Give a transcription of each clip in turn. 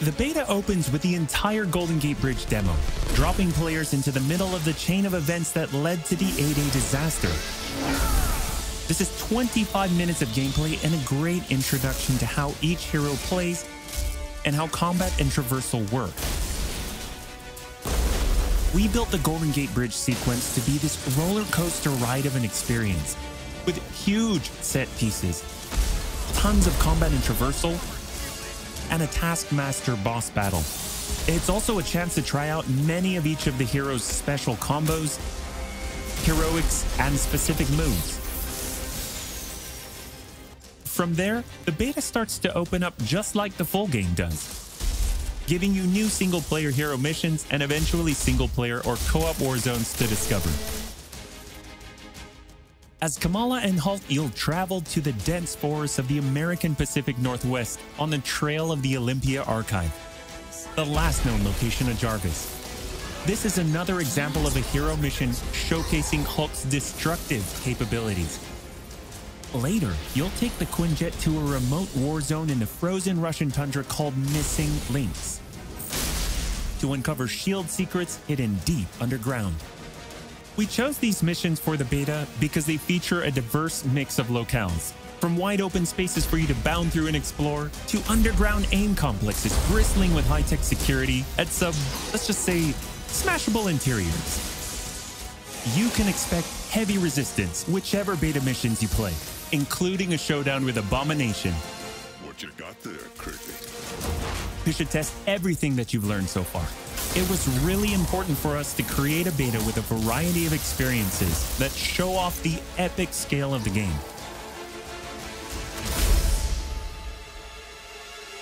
The beta opens with the entire Golden Gate Bridge demo, dropping players into the middle of the chain of events that led to the 8A disaster. This is 25 minutes of gameplay and a great introduction to how each hero plays and how combat and traversal work. We built the Golden Gate Bridge sequence to be this roller coaster ride of an experience, with huge set pieces, tons of combat and traversal, and a Taskmaster boss battle. It's also a chance to try out many of each of the heroes' special combos, heroics, and specific moves. From there, the beta starts to open up just like the full game does, giving you new single-player hero missions and eventually single-player or co-op war zones to discover. As Kamala and Hulk, you'll travel to the dense forests of the American Pacific Northwest on the trail of the Olympia Archive, the last known location of Jarvis. This is another example of a hero mission showcasing Hulk's destructive capabilities. Later, you'll take the Quinjet to a remote war zone in the frozen Russian tundra called Missing Links to uncover SHIELD secrets hidden deep underground. We chose these missions for the beta because they feature a diverse mix of locales, from wide open spaces for you to bound through and explore, to underground AIM complexes bristling with high-tech security at some, let's just say, smashable interiors. You can expect heavy resistance whichever beta missions you play, including a showdown with Abomination. What you got there, Cricket? You should test everything that you've learned so far. It was really important for us to create a beta with a variety of experiences that show off the epic scale of the game.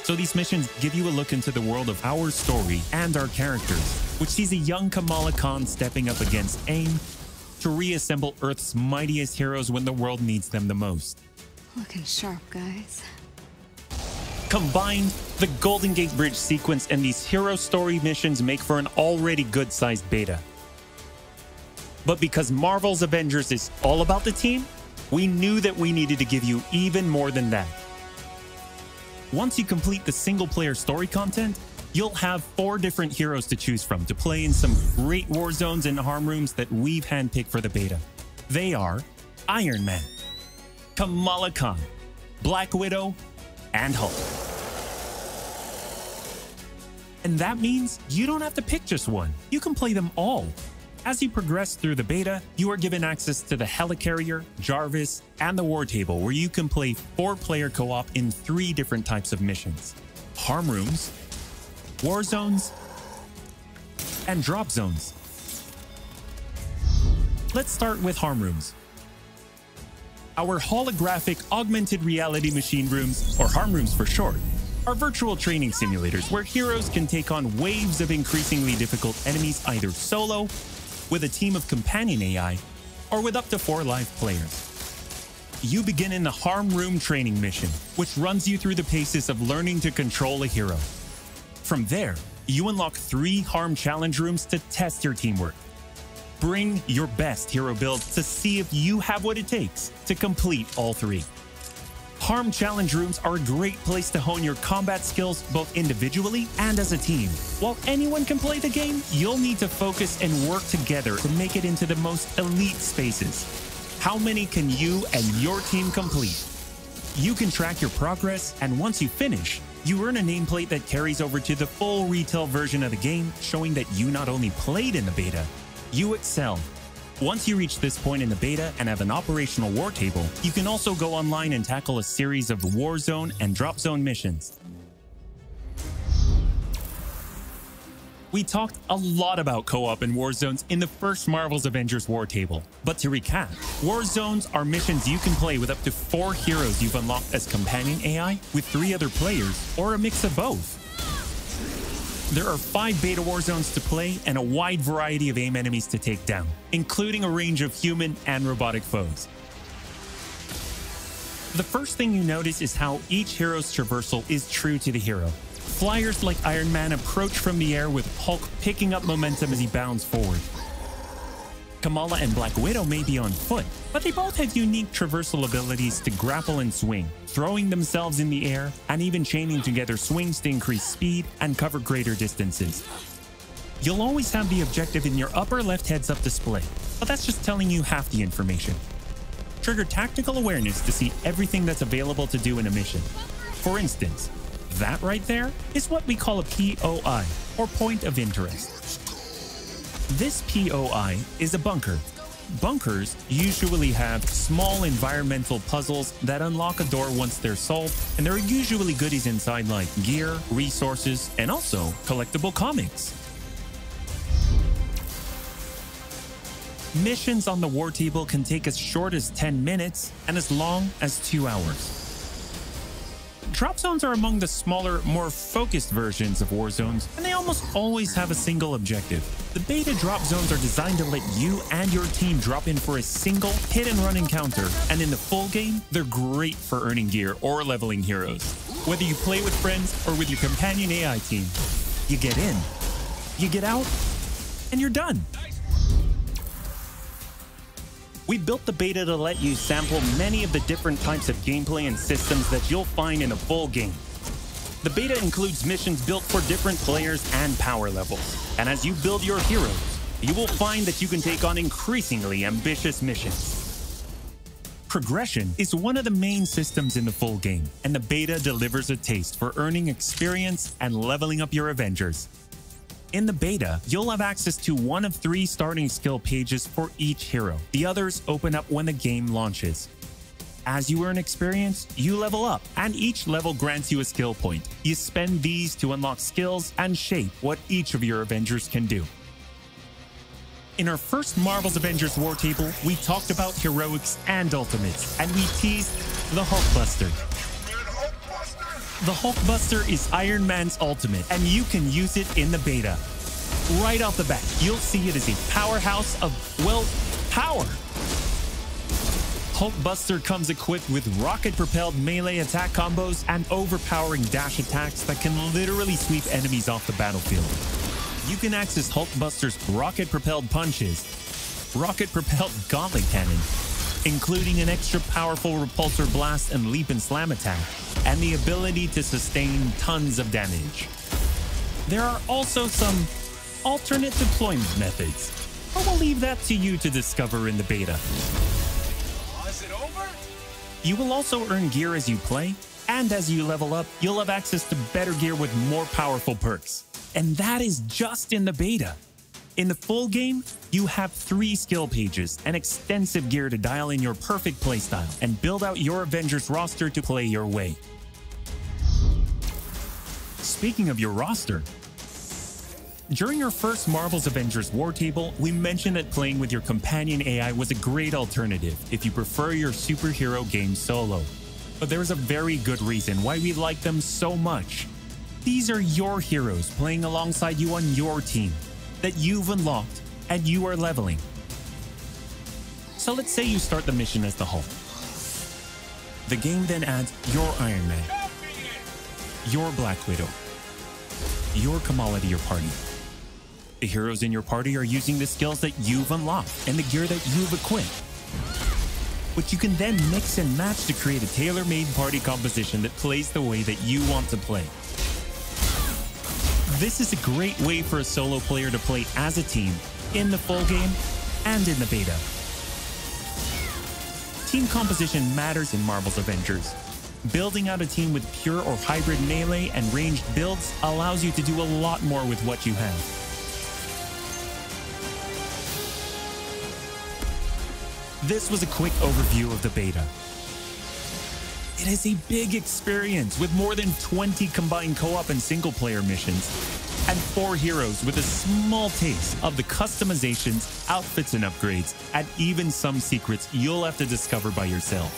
So these missions give you a look into the world of our story and our characters, which sees a young Kamala Khan stepping up against AIM to reassemble Earth's mightiest heroes when the world needs them the most. Looking sharp, guys. Combined, the Golden Gate Bridge sequence and these hero story missions make for an already good-sized beta. But because Marvel's Avengers is all about the team, we knew that we needed to give you even more than that. Once you complete the single-player story content, you'll have 4 different heroes to choose from to play in some great war zones and harm rooms that we've handpicked for the beta. They are Iron Man, Kamala Khan, Black Widow, and Hulk. And that means you don't have to pick just one. You can play them all. As you progress through the beta, you are given access to the Helicarrier, Jarvis, and the War Table, where you can play 4-player co-op in 3 different types of missions: harm rooms, war zones, and drop zones. Let's start with harm rooms. Our holographic augmented reality machine rooms, or harm rooms for short, are virtual training simulators where heroes can take on waves of increasingly difficult enemies either solo, with a team of companion AI, or with up to 4 live players. You begin in the harm room training mission, which runs you through the paces of learning to control a hero. From there, you unlock 3 harm challenge rooms to test your teamwork. Bring your best hero builds to see if you have what it takes to complete all 3. Harm challenge rooms are a great place to hone your combat skills both individually and as a team. While anyone can play the game, you'll need to focus and work together to make it into the most elite spaces. How many can you and your team complete? You can track your progress, and once you finish, you earn a nameplate that carries over to the full retail version of the game, showing that you not only played in the beta, you excel. Once you reach this point in the beta and have an operational war table, you can also go online and tackle a series of war zone and drop zone missions. We talked a lot about co-op and war zones in the first Marvel's Avengers war table. But to recap, war zones are missions you can play with up to 4 heroes you've unlocked as companion AI with 3 other players, or a mix of both. There are 5 beta war zones to play and a wide variety of AIM enemies to take down, including a range of human and robotic foes. The first thing you notice is how each hero's traversal is true to the hero. Flyers like Iron Man approach from the air with Hulk picking up momentum as he bounds forward. Kamala and Black Widow may be on foot, but they both have unique traversal abilities to grapple and swing, throwing themselves in the air, and even chaining together swings to increase speed and cover greater distances. You'll always have the objective in your upper left heads-up display, but that's just telling you half the information. Trigger tactical awareness to see everything that's available to do in a mission. For instance, that right there is what we call a POI, or point of interest. This POI is a bunker. Bunkers usually have small environmental puzzles that unlock a door once they're solved, and there are usually goodies inside like gear, resources, and also collectible comics. Missions on the war table can take as short as 10 minutes and as long as 2 hours. Drop zones are among the smaller, more focused versions of war zones, and they almost always have a single objective. The beta drop zones are designed to let you and your team drop in for a single hit-and-run encounter, and in the full game, they're great for earning gear or leveling heroes. Whether you play with friends or with your companion AI team, you get in, you get out, and you're done. We built the beta to let you sample many of the different types of gameplay and systems that you'll find in a full game. The beta includes missions built for different players and power levels. And as you build your heroes, you will find that you can take on increasingly ambitious missions. Progression is one of the main systems in the full game, and the beta delivers a taste for earning experience and leveling up your Avengers. In the beta, you'll have access to one of 3 starting skill pages for each hero. The others open up when the game launches. As you earn experience, you level up, and each level grants you a skill point. You spend these to unlock skills and shape what each of your Avengers can do. In our first Marvel's Avengers War Table, we talked about heroics and ultimates, and we teased the Hulkbuster. The Hulkbuster is Iron Man's ultimate, and you can use it in the beta. Right off the bat, you'll see it as a powerhouse of, well, power. Hulkbuster comes equipped with rocket-propelled melee attack combos and overpowering dash attacks that can literally sweep enemies off the battlefield. You can access Hulkbuster's rocket-propelled punches, rocket-propelled gauntlet cannon, including an extra powerful repulsor blast and leap and slam attack, and the ability to sustain tons of damage. There are also some alternate deployment methods, but we'll leave that to you to discover in the beta. Is it over? You will also earn gear as you play, and as you level up, you'll have access to better gear with more powerful perks. And that is just in the beta. In the full game, you have 3 skill pages and extensive gear to dial in your perfect playstyle and build out your Avengers roster to play your way. Speaking of your roster, during our first Marvel's Avengers War Table, we mentioned that playing with your companion AI was a great alternative if you prefer your superhero game solo. But there is a very good reason why we like them so much. These are your heroes playing alongside you on your team that you've unlocked and you are leveling. So let's say you start the mission as the Hulk. The game then adds your Iron Man, your Black Widow, your Kamala to your party. The heroes in your party are using the skills that you've unlocked and the gear that you've equipped, which you can then mix and match to create a tailor-made party composition that plays the way that you want to play. This is a great way for a solo player to play as a team in the full game and in the beta. Team composition matters in Marvel's Avengers. Building out a team with pure or hybrid melee and ranged builds allows you to do a lot more with what you have. This was a quick overview of the beta. It is a big experience with more than 20 combined co-op and single-player missions, and 4 heroes with a small taste of the customizations, outfits and upgrades, and even some secrets you'll have to discover by yourself.